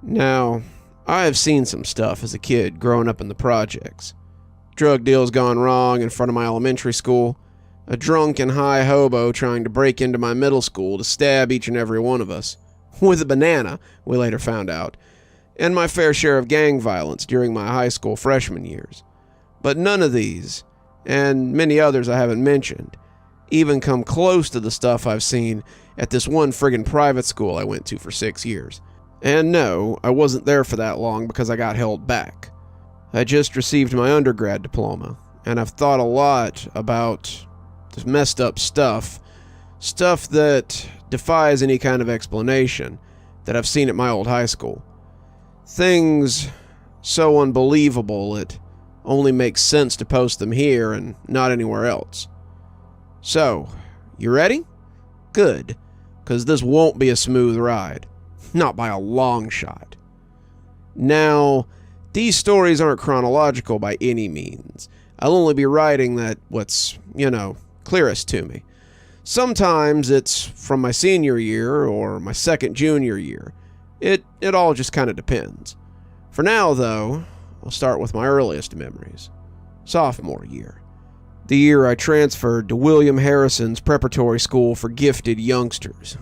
Now, I have seen some stuff as a kid growing up in the projects. Drug deals gone wrong in front of my elementary school, a drunk and high hobo trying to break into my middle school to stab each and every one of us, with a banana, we later found out, and my fair share of gang violence during my high school freshman years. But none of these, and many others I haven't mentioned, even come close to the stuff I've seen at this one friggin' private school I went to for 6 years. And no, I wasn't there for that long because I got held back. I just received my undergrad diploma, and I've thought a lot about this messed up stuff that defies any kind of explanation that I've seen at my old high school. Things so unbelievable it only makes sense to post them here and not anywhere else. So, you ready? Good, because this won't be a smooth ride. Not by a long shot. Now, these stories aren't chronological by any means. I'll only be writing what's, clearest to me. Sometimes it's from my senior year or my second junior year. It all just kind of depends. For now, though, I'll start with my earliest memories. Sophomore year. The year I transferred to William Harrison's preparatory school for gifted youngsters.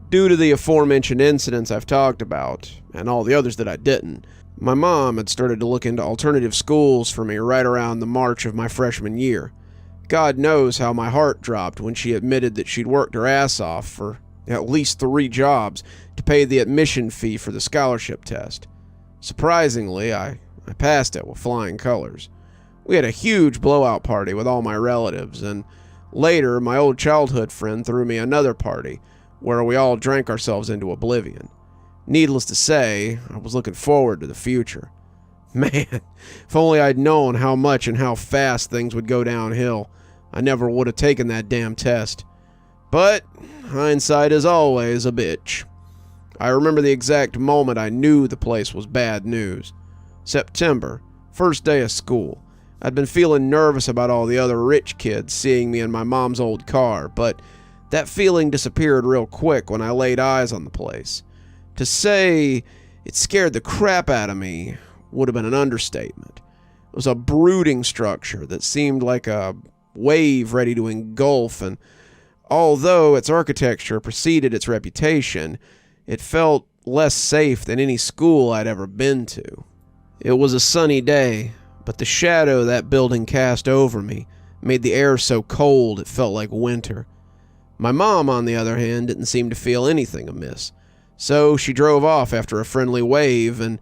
Due to the aforementioned incidents I've talked about, and all the others that I didn't, my mom had started to look into alternative schools for me right around the March of my freshman year. God knows how my heart dropped when she admitted that she'd worked her ass off for at least 3 jobs to pay the admission fee for the scholarship test. Surprisingly, I passed it with flying colors. We had a huge blowout party with all my relatives, and later my old childhood friend threw me another party where we all drank ourselves into oblivion. Needless to say, I was looking forward to the future. Man, if only I'd known how much and how fast things would go downhill, I never would have taken that damn test. But hindsight is always a bitch. I remember the exact moment I knew the place was bad news. September, first day of school. I'd been feeling nervous about all the other rich kids seeing me in my mom's old car, but that feeling disappeared real quick when I laid eyes on the place. To say it scared the crap out of me would have been an understatement. It was a brooding structure that seemed like a wave ready to engulf, and although its architecture preceded its reputation, it felt less safe than any school I'd ever been to. It was a sunny day, but the shadow that building cast over me made the air so cold it felt like winter. My mom, on the other hand, didn't seem to feel anything amiss, so she drove off after a friendly wave, and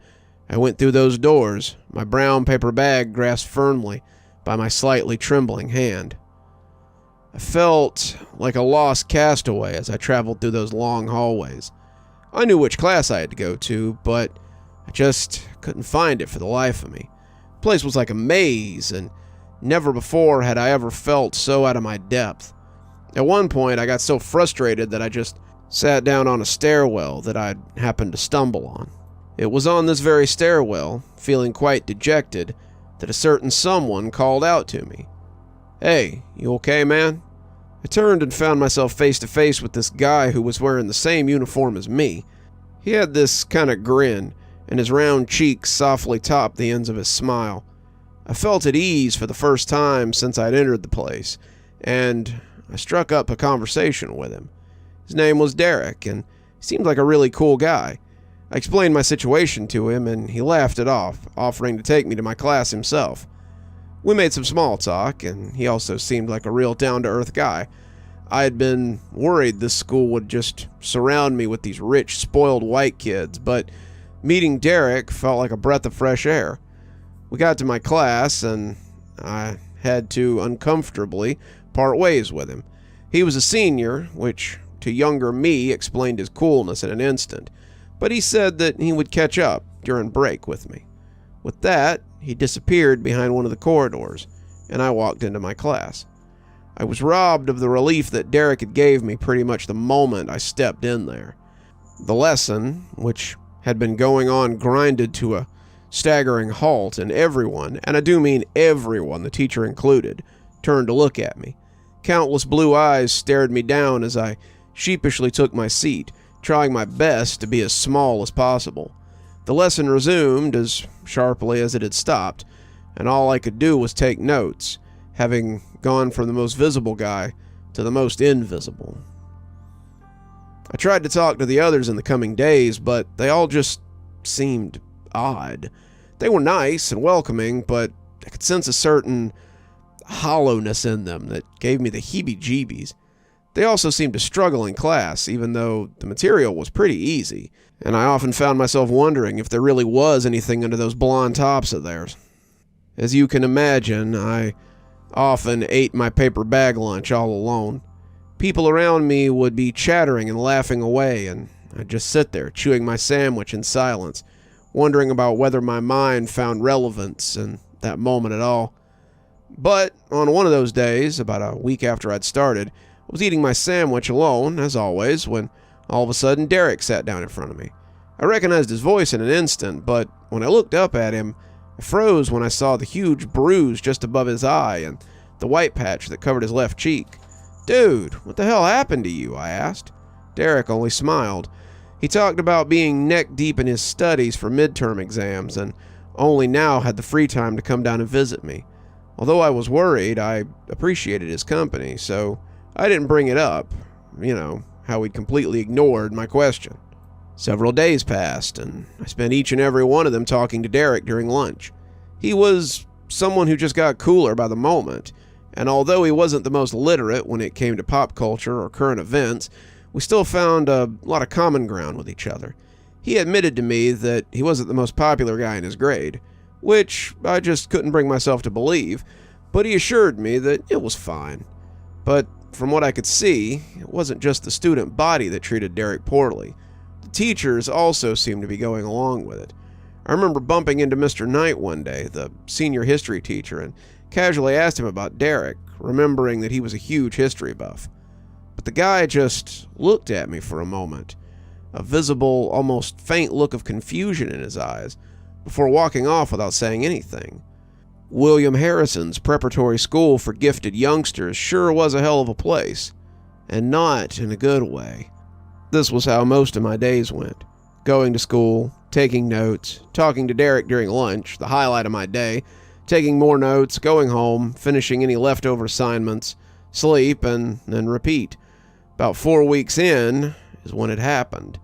I went through those doors, my brown paper bag grasped firmly by my slightly trembling hand. I felt like a lost castaway as I traveled through those long hallways. I knew which class I had to go to, but I just couldn't find it for the life of me. The place was like a maze, and never before had I ever felt so out of my depth. At one point, I got so frustrated that I just sat down on a stairwell that I'd happened to stumble on. It was on this very stairwell, feeling quite dejected, that a certain someone called out to me. "Hey, you okay, man?" I turned and found myself face to face with this guy who was wearing the same uniform as me. He had this kind of grin, and his round cheeks softly topped the ends of his smile. I felt at ease for the first time since I'd entered the place, and I struck up a conversation with him. His name was Derek, and he seemed like a really cool guy. I explained my situation to him, and he laughed it off, offering to take me to my class himself. We made some small talk, and he also seemed like a real down-to-earth guy. I had been worried this school would just surround me with these rich, spoiled white kids, but meeting Derek felt like a breath of fresh air. We got to my class, and I had to uncomfortably part ways with him. He was a senior, which to younger me explained his coolness in an instant, but he said that he would catch up during break with me. With that, he disappeared behind one of the corridors, and I walked into my class. I was robbed of the relief that Derek had gave me pretty much the moment I stepped in there. The lesson, which had been going on, grinded to a staggering halt, and everyone, and I do mean everyone, the teacher included, turned to look at me. Countless blue eyes stared me down as I sheepishly took my seat, trying my best to be as small as possible. The lesson resumed as sharply as it had stopped, and all I could do was take notes, having gone from the most visible guy to the most invisible. I tried to talk to the others in the coming days, but they all just seemed odd. They were nice and welcoming, but I could sense a certain hollowness in them that gave me the heebie-jeebies. They also seemed to struggle in class, even though the material was pretty easy, and I often found myself wondering if there really was anything under those blonde tops of theirs. As you can imagine, I often ate my paper bag lunch all alone. People around me would be chattering and laughing away, and I'd just sit there chewing my sandwich in silence, wondering about whether my mind found relevance in that moment at all. But on one of those days, about a week after I'd started, I was eating my sandwich alone, as always, when all of a sudden Derek sat down in front of me. I recognized his voice in an instant, but when I looked up at him, I froze when I saw the huge bruise just above his eye and the white patch that covered his left cheek. "Dude, what the hell happened to you?" I asked. Derek only smiled. He talked about being neck-deep in his studies for midterm exams and only now had the free time to come down and visit me. Although I was worried, I appreciated his company, so I didn't bring it up. How he'd completely ignored my question. Several days passed, and I spent each and every one of them talking to Derek during lunch. He was someone who just got cooler by the moment, and although he wasn't the most literate when it came to pop culture or current events, we still found a lot of common ground with each other. He admitted to me that he wasn't the most popular guy in his grade, which I just couldn't bring myself to believe, but he assured me that it was fine. But from what I could see, it wasn't just the student body that treated Derek poorly. The teachers also seemed to be going along with it. I remember bumping into Mr. Knight one day, the senior history teacher, and casually asked him about Derek, remembering that he was a huge history buff. But the guy just looked at me for a moment, a visible, almost faint look of confusion in his eyes, before walking off without saying anything. William Harrison's preparatory school for gifted youngsters sure was a hell of a place, and not in a good way. This was how most of my days went. Going to school, taking notes, talking to Derek during lunch, the highlight of my day, taking more notes, going home, finishing any leftover assignments, sleep, and then repeat. About 4 weeks in is when it happened.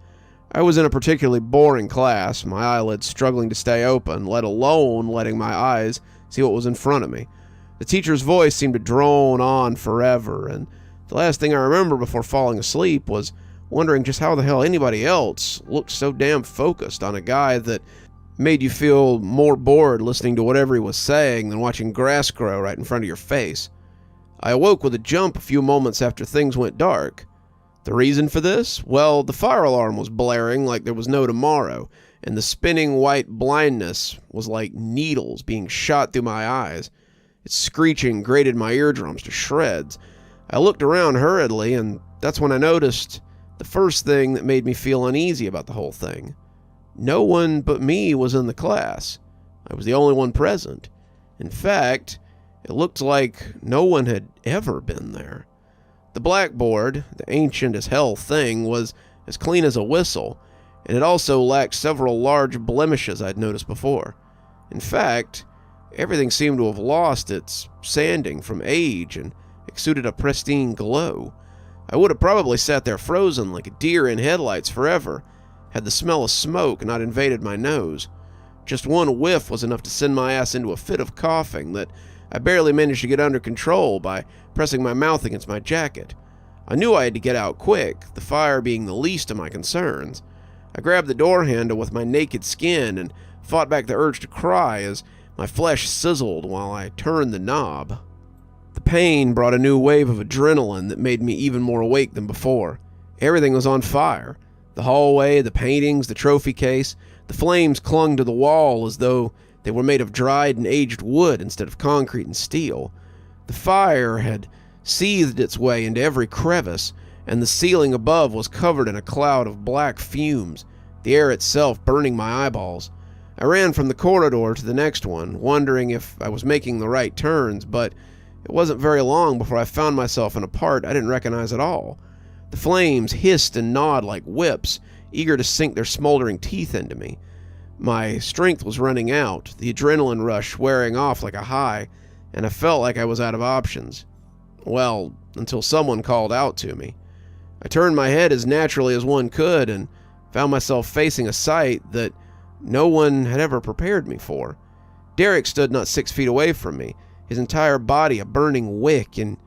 I was in a particularly boring class, my eyelids struggling to stay open, let alone letting my eyes see what was in front of me. The teacher's voice seemed to drone on forever, and the last thing I remember before falling asleep was wondering just how the hell anybody else looked so damn focused on a guy that made you feel more bored listening to whatever he was saying than watching grass grow right in front of your face. I awoke with a jump a few moments after things went dark. The reason for this? Well, the fire alarm was blaring like there was no tomorrow, and the spinning white blindness was like needles being shot through my eyes. Its screeching grated my eardrums to shreds. I looked around hurriedly, and that's when I noticed the first thing that made me feel uneasy about the whole thing. No one but me was in the class. I was the only one present. In fact, it looked like no one had ever been there. The blackboard, the ancient as hell thing, was as clean as a whistle, and it also lacked several large blemishes I'd noticed before. In fact, everything seemed to have lost its sanding from age and exuded a pristine glow. I would have probably sat there frozen like a deer in headlights forever, had the smell of smoke not invaded my nose. Just one whiff was enough to send my ass into a fit of coughing that I barely managed to get under control by pressing my mouth against my jacket. I knew I had to get out quick, the fire being the least of my concerns. I grabbed the door handle with my naked skin and fought back the urge to cry as my flesh sizzled while I turned the knob. The pain brought a new wave of adrenaline that made me even more awake than before. Everything was on fire. The hallway, the paintings, the trophy case. The flames clung to the wall as though they were made of dried and aged wood instead of concrete and steel. The fire had seethed its way into every crevice, and the ceiling above was covered in a cloud of black fumes, the air itself burning my eyeballs. I ran from the corridor to the next one, wondering if I was making the right turns, but it wasn't very long before I found myself in a part I didn't recognize at all. The flames hissed and gnawed like whips, eager to sink their smoldering teeth into me. My strength was running out, the adrenaline rush wearing off like a high, and I felt like I was out of options. Well, until someone called out to me. I turned my head as naturally as one could and found myself facing a sight that no one had ever prepared me for. Derek stood not 6 feet away from me, his entire body a burning wick, and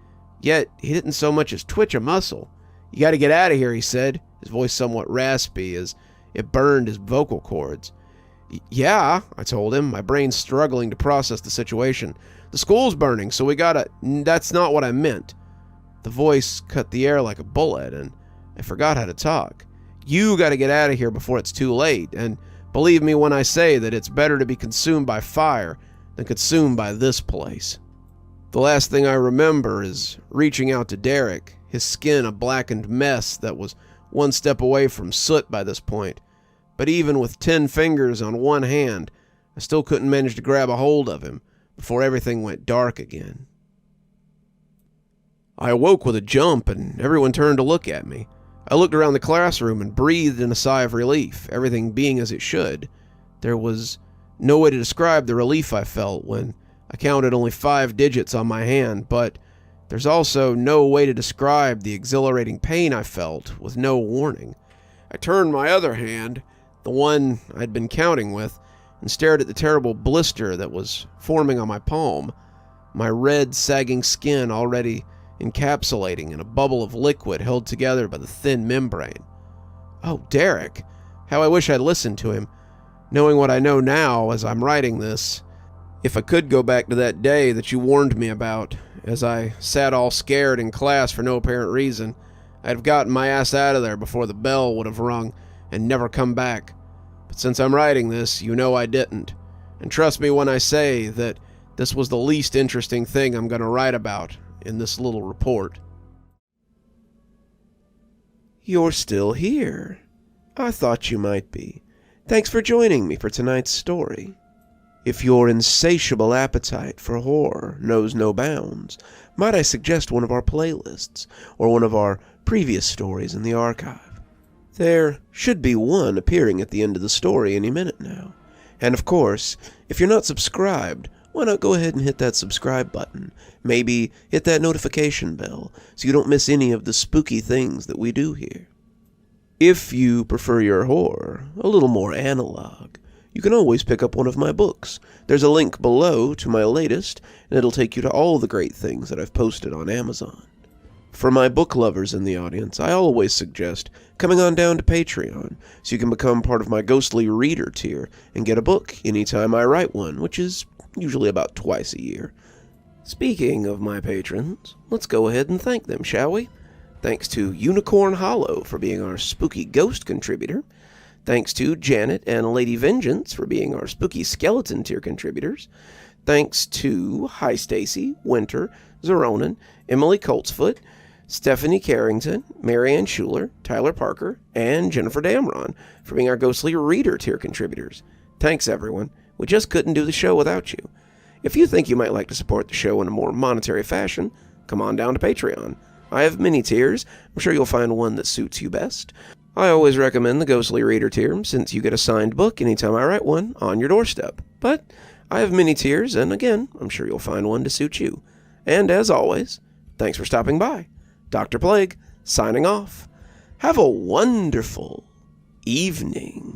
yet he didn't so much as twitch a muscle. "You gotta get out of here," he said, his voice somewhat raspy as it burned his vocal cords. "Yeah," I told him, my brain struggling to process the situation. "The school's burning, so we gotta—" "That's not what I meant." The voice cut the air like a bullet, and I forgot how to talk. "You gotta get out of here before it's too late, and believe me when I say that it's better to be consumed by fire than consumed by this place." The last thing I remember is reaching out to Derek, his skin a blackened mess that was one step away from soot by this point. But even with 10 fingers on one hand, I still couldn't manage to grab a hold of him before everything went dark again. I awoke with a jump, and everyone turned to look at me. I looked around the classroom and breathed in a sigh of relief, everything being as it should. There was no way to describe the relief I felt when I counted only 5 digits on my hand, but there's also no way to describe the exhilarating pain I felt with no warning. I turned my other hand, the one I'd been counting with, and stared at the terrible blister that was forming on my palm, my red, sagging skin already encapsulating in a bubble of liquid held together by the thin membrane. Oh, Derek! How I wish I'd listened to him, knowing what I know now as I'm writing this. If I could go back to that day that you warned me about, as I sat all scared in class for no apparent reason, I'd have gotten my ass out of there before the bell would have rung and never come back. But since I'm writing this, you know I didn't. And trust me when I say that this was the least interesting thing I'm going to write about in this little report. You're still here. I thought you might be. Thanks for joining me for tonight's story. If your insatiable appetite for horror knows no bounds, might I suggest one of our playlists, or one of our previous stories in the archive? There should be one appearing at the end of the story any minute now. And of course, if you're not subscribed, why not go ahead and hit that subscribe button? Maybe hit that notification bell so you don't miss any of the spooky things that we do here. If you prefer your horror a little more analog, you can always pick up one of my books. There's a link below to my latest, and it'll take you to all the great things that I've posted on Amazon. For my book lovers in the audience, I always suggest coming on down to Patreon so you can become part of my ghostly reader tier and get a book anytime I write one, which is usually about twice a year. Speaking of my patrons, let's go ahead and thank them, shall we? Thanks to Unicorn Hollow for being our spooky ghost contributor. Thanks to Janet and Lady Vengeance for being our spooky skeleton tier contributors. Thanks to Hi Stacy, Winter, Xaronan, Emily Coltsfoot, Stephanie Carrington, Marianne Schuler, Tyler Parker, and Jennifer Damron for being our ghostly reader tier contributors. Thanks, everyone. We just couldn't do the show without you. If you think you might like to support the show in a more monetary fashion, come on down to Patreon. I have many tiers. I'm sure you'll find one that suits you best. I always recommend the Ghostly Reader tier, since you get a signed book anytime I write one on your doorstep. But I have many tiers, and again, I'm sure you'll find one to suit you. And as always, thanks for stopping by. Dr. Plague, signing off. Have a wonderful evening.